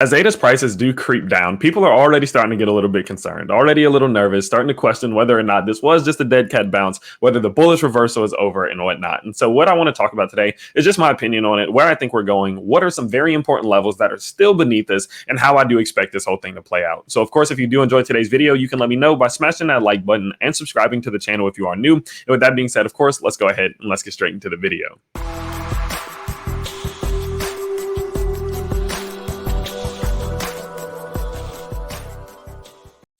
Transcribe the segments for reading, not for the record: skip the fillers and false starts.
As Ada's prices do creep down, people are already starting to get a little bit concerned, already a little nervous, starting to question whether or not this was just a dead cat bounce, whether the bullish reversal is over and whatnot. And so what I want to talk about today is just my opinion on it, where I think we're going, what are some very important levels that are still beneath us, and how I do expect this whole thing to play out. So of course, if you do enjoy today's video, you can let me know by smashing that like button and subscribing to the channel if you are new. And with that being said, of course, let's go ahead and let's get straight into the video.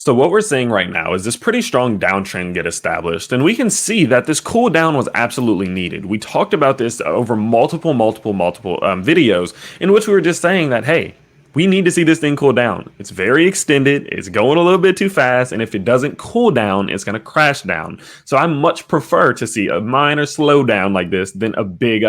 So what we're seeing right now is this pretty strong downtrend get established, and we can see that this cool down was absolutely needed. We talked about this over multiple videos in which we were just saying that, hey, we need to see this thing cool down. It's very extended, it's going a little bit too fast, and if it doesn't cool down, it's going to crash down. So I much prefer to see a minor slowdown like this than a big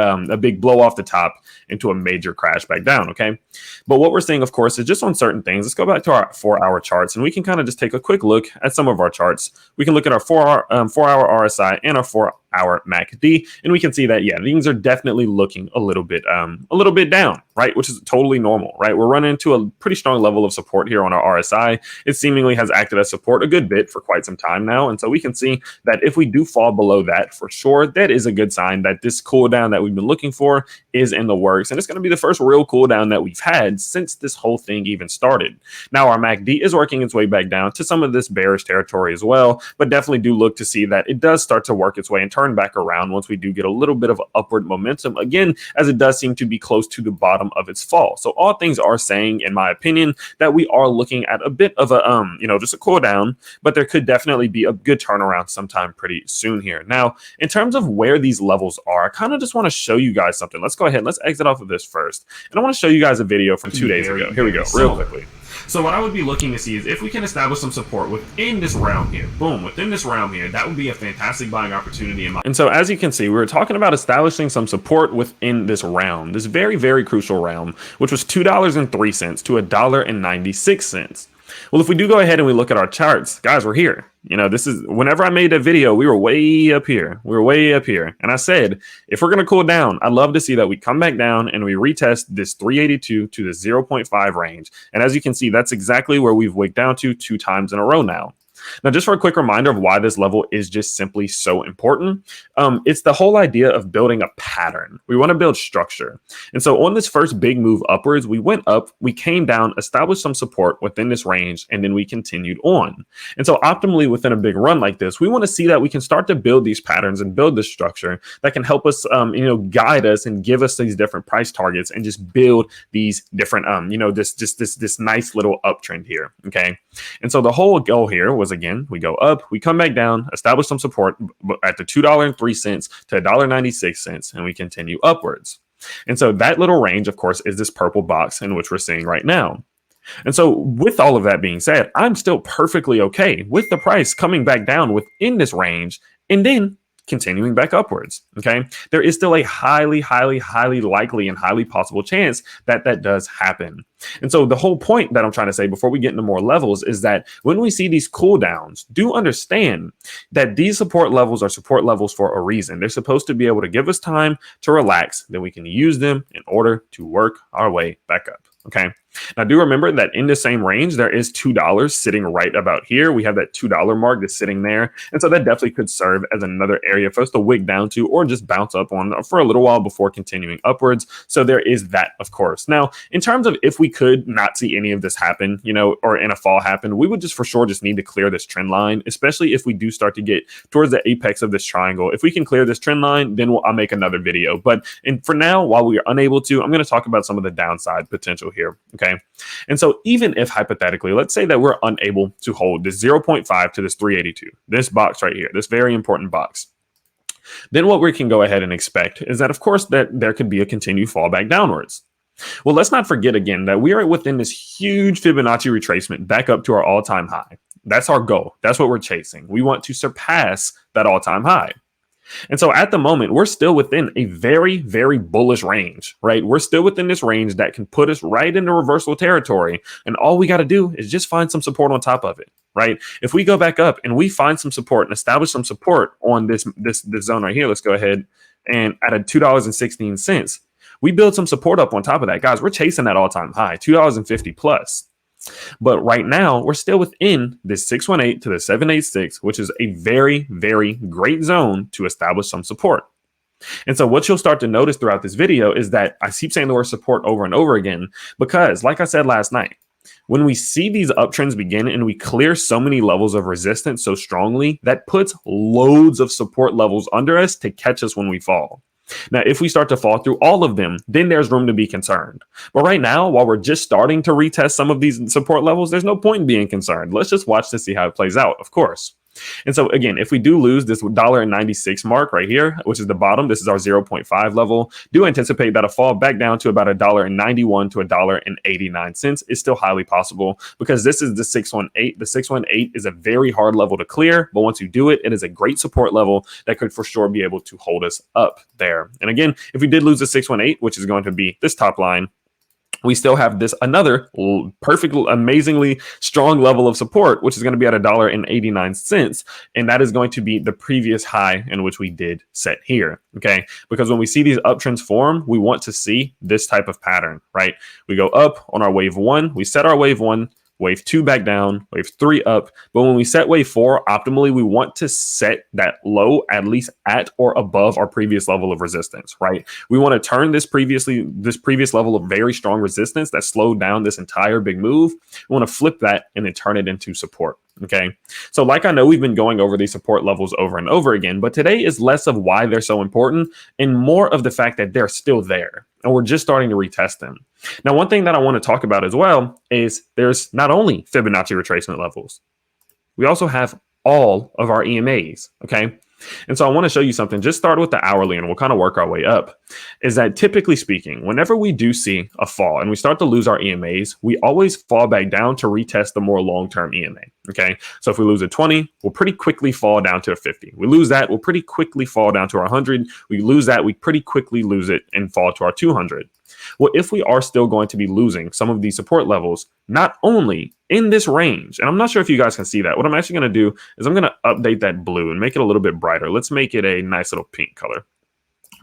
blow off the top into a major crash back down, okay? But what we're seeing, of course, is just on certain things. Let's go back to our 4-hour charts, and we can kind of just take a quick look at some of our charts. We can look at our 4-hour RSI and our 4-hour MACD, and we can see that, yeah, things are definitely looking a little bit down, right? Which is totally normal, right? We're running into a pretty strong level of support here on our RSI. It seemingly has acted as support a good bit for quite some time now, and so we can see that if we do fall below that, for sure, that is a good sign that this cool down that we've been looking for is in the works, and it's going to be the first real cool down that we've had since this whole thing even started. Now, our MACD is working its way back down to some of this bearish territory as well, but definitely do look to see that it does start to work its way and turn back around once we do get a little bit of upward momentum again, as it does seem to be close to the bottom of its fall. So all things are saying, in my opinion, that we are looking at a bit of a just a cool down, but there could definitely be a good turnaround sometime pretty soon here. Now, in terms of where these levels are, I kind of just want to show you guys something. Let's go ahead, let's exit off of this first, and I want to show you guys a video from 2 days ago. Here we go, real quickly. So what I would be looking to see is if we can establish some support within this realm here. Boom, within this realm here, that would be a fantastic buying opportunity in my. And so as you can see, we were talking about establishing some support within this realm, this very, very crucial realm, which was $2.03 to $1.96. Well, if we do go ahead and we look at our charts, guys, we're here. You know, this is whenever I made that video, we were way up here. We were way up here. And I said, if we're going to cool down, I'd love to see that we come back down and we retest this 382 to the 0.5 range. And as you can see, that's exactly where we've wicked down to 2 times in a row now. Now, just for a quick reminder of why this level is just simply so important, it's the whole idea of building a pattern. We want to build structure. And so on this first big move upwards, we went up, we came down, established some support within this range, and then we continued on. And so optimally within a big run like this, we want to see that we can start to build these patterns and build this structure that can help us, guide us and give us these different price targets and just build these different, this nice little uptrend here. Okay. And so the whole goal here was, again, we go up, we come back down, establish some support at the $2.03 to $1.96, and we continue upwards. And so that little range, of course, is this purple box in which we're seeing right now. And so with all of that being said, I'm still perfectly okay with the price coming back down within this range and then continuing back upwards. Okay, there is still a highly likely and highly possible chance that that does happen. And so the whole point that I'm trying to say before we get into more levels is that when we see these cool downs, do understand that these support levels are support levels for a reason. They're supposed to be able to give us time to relax, then we can use them in order to work our way back up. Okay. Now, do remember that in the same range, there is $2 sitting right about here. We have that $2 mark that's sitting there. And so that definitely could serve as another area for us to wick down to or just bounce up on for a little while before continuing upwards. So there is that, of course. Now, in terms of if we could not see any of this happen, or in a fall happen, we would just for sure just need to clear this trend line, especially if we do start to get towards the apex of this triangle. If we can clear this trend line, then I'll make another video. But for now, while we are unable to, I'm going to talk about some of the downside potential here. Okay. And so even if hypothetically, let's say that we're unable to hold this 0.5 to this 382, this box right here, this very important box, then what we can go ahead and expect is that, of course, that there could be a continued fall back downwards. Well, let's not forget again that we are within this huge Fibonacci retracement back up to our all-time high. That's our goal. That's what we're chasing. We want to surpass that all-time high. And so at the moment, we're still within a very, very bullish range, right? We're still within this range that can put us right into reversal territory. And all we got to do is just find some support on top of it, right? If we go back up and we find some support and establish some support on this zone right here, let's go ahead and at a $2.16, we build some support up on top of that. Guys, we're chasing that all-time high, $2.50 plus. But right now, we're still within this 618 to the 786, which is a very, very great zone to establish some support. And so what you'll start to notice throughout this video is that I keep saying the word support over and over again, because like I said last night, when we see these uptrends begin and we clear so many levels of resistance so strongly, that puts loads of support levels under us to catch us when we fall. Now, if we start to fall through all of them, then there's room to be concerned. But right now, while we're just starting to retest some of these support levels, there's no point in being concerned. Let's just watch to see how it plays out, of course. And so again, if we do lose this $1.96 mark right here, which is the bottom, this is our 0.5 level, do anticipate that a fall back down to about $1.91 to $1.89 is still highly possible, because this is the 618. The 618 is a very hard level to clear, but once you do it, it is a great support level that could for sure be able to hold us up there. And again, if we did lose the 618, which is going to be this top line, we still have this another perfect, amazingly strong level of support, which is going to be at $1.89. And that is going to be the previous high in which we did set here. Okay. Because when we see these uptrends form, we want to see this type of pattern, right? We go up on our wave one, we set our wave one, wave two back down, wave three up. But when we set wave four, optimally, we want to set that low at least at or above our previous level of resistance, right? We want to turn this previous level of very strong resistance that slowed down this entire big move. We want to flip that and then turn it into support. Okay. So like I know we've been going over these support levels over and over again, but today is less of why they're so important and more of the fact that they're still there and we're just starting to retest them. Now, one thing that I want to talk about as well is there's not only Fibonacci retracement levels, we also have all of our EMAs. Okay. And so I want to show you something. Just start with the hourly and we'll kind of work our way up. Is that typically speaking, whenever we do see a fall and we start to lose our EMAs, we always fall back down to retest the more long-term EMA. Okay. So if we lose a 20, we'll pretty quickly fall down to a 50. We lose that, we'll pretty quickly fall down to our 100. We lose that, we pretty quickly lose it and fall to our 200. Well, if we are still going to be losing some of these support levels, not only in this range, and I'm not sure if you guys can see that, what I'm actually going to do is I'm going to update that blue and make it a little bit brighter. Let's make it a nice little pink color.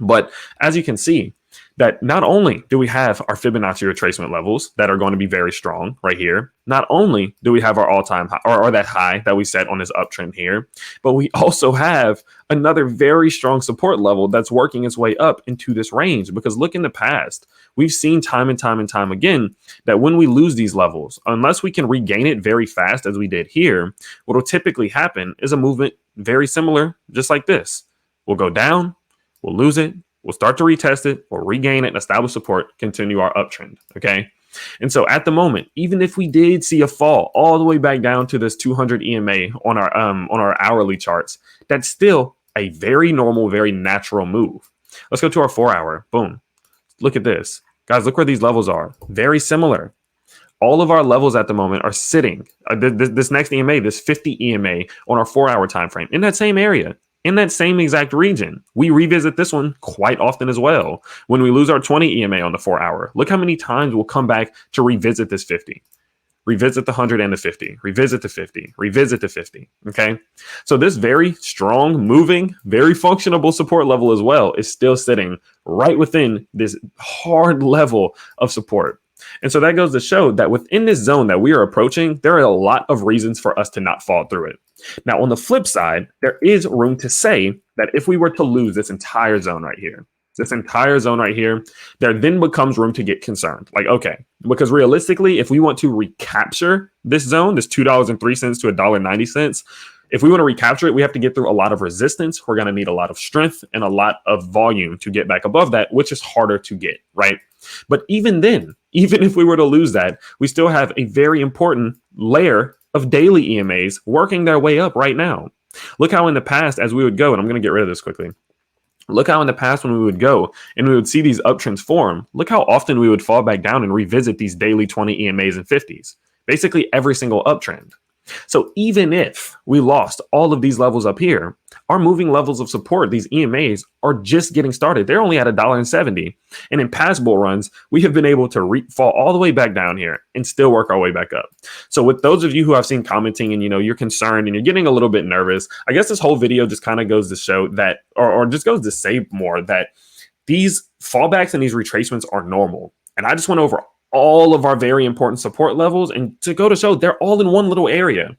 But as you can see, that not only do we have our Fibonacci retracement levels that are going to be very strong right here, not only do we have our all-time high or that high that we set on this uptrend here, but we also have another very strong support level that's working its way up into this range. Because look, in the past, we've seen time and time again that when we lose these levels, unless we can regain it very fast as we did here, what will typically happen is a movement very similar, just like this. We'll go down, we'll lose it, we'll start to retest it, we'll regain it and establish support, continue our uptrend. Okay. And so at the moment, even if we did see a fall all the way back down to this 200 EMA on our hourly charts, that's still a very normal, very natural move. Let's go to our 4-hour. Boom. Look at this. Guys, look where these levels are. Very similar. All of our levels at the moment are sitting, this next EMA, this 50 EMA on our 4-hour time frame in that same area. In that same exact region. We revisit this one quite often as well. When we lose our 20 EMA on the 4-hour, look how many times we'll come back to revisit this 50, revisit the 100 and the 50, revisit the 50, revisit the 50. Okay. So this very strong, moving, very functionable support level as well is still sitting right within this hard level of support. And so that goes to show that within this zone that we are approaching, there are a lot of reasons for us to not fall through it. Now, on the flip side, there is room to say that if we were to lose this entire zone right here, there then becomes room to get concerned. Like, okay, because realistically, if we want to recapture this zone, this $2.03 to $1.90, if we want to recapture it, we have to get through a lot of resistance. We're going to need a lot of strength and a lot of volume to get back above that, which is harder to get, right? But even then, even if we were to lose that, we still have a very important layer of daily EMAs working their way up right now. Look how in the past, as we would go, and I'm going to get rid of this quickly. Look how in the past when we would go and we would see these uptrends form, look how often we would fall back down and revisit these daily 20 EMAs and 50s, basically every single uptrend. So even if we lost all of these levels up here, our moving levels of support, these EMAs, are just getting started. They're only at $1.70. And in past bull runs, we have been able to fall all the way back down here and still work our way back up. So with those of you who I've seen commenting and, you're concerned and you're getting a little bit nervous, I guess this whole video just kind of goes to show that, or just goes to say more that These fallbacks and these retracements are normal. And I just went over all of our very important support levels, and to go to show they're all in one little area.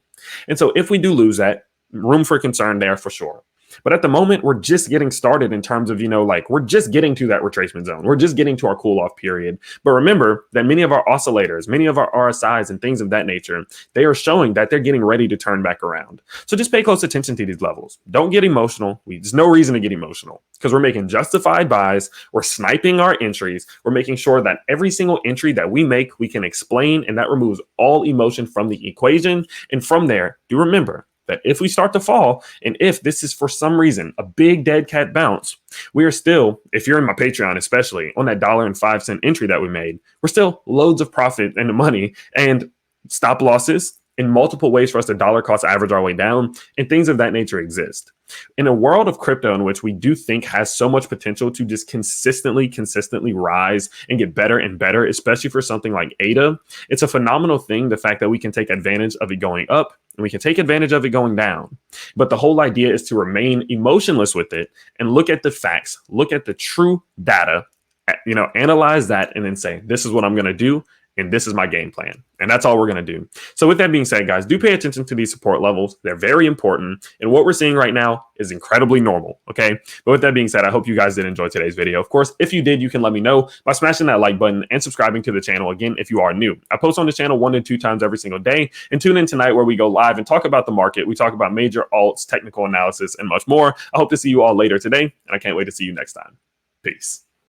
And so if we do lose that, room for concern there for sure. But at the moment, we're just getting started in terms of, like we're just getting to that retracement zone. We're just getting to our cool off period. But remember that many of our oscillators, many of our RSIs and things of that nature, they are showing that they're getting ready to turn back around. So just pay close attention to these levels. Don't get emotional. There's no reason to get emotional because we're making justified buys. We're sniping our entries. We're making sure that every single entry that we make, we can explain, and that removes all emotion from the equation. And from there, do remember that if we start to fall, and if this is for some reason a big dead cat bounce, we are still, if you're in my Patreon, especially on that $1.05 entry that we made, we're still loads of profit and money and stop losses in multiple ways for us to dollar cost average our way down, and things of that nature exist. In a world of crypto in which we do think has so much potential to just consistently rise and get better and better, especially for something like ADA, it's a phenomenal thing, the fact that we can take advantage of it going up and we can take advantage of it going down. But the whole idea is to remain emotionless with it and look at the facts, look at the true data, analyze that, and then say, this is what I'm going to do. And this is my game plan. And that's all we're going to do. So with that being said, guys, do pay attention to these support levels. They're very important. And what we're seeing right now is incredibly normal. Okay. But with that being said, I hope you guys did enjoy today's video. Of course, if you did, you can let me know by smashing that like button and subscribing to the channel. Again, if you are new, I post on the channel 1 to 2 times every single day. And tune in tonight where we go live and talk about the market. We talk about major alts, technical analysis, and much more. I hope to see you all later today. And I can't wait to see you next time. Peace.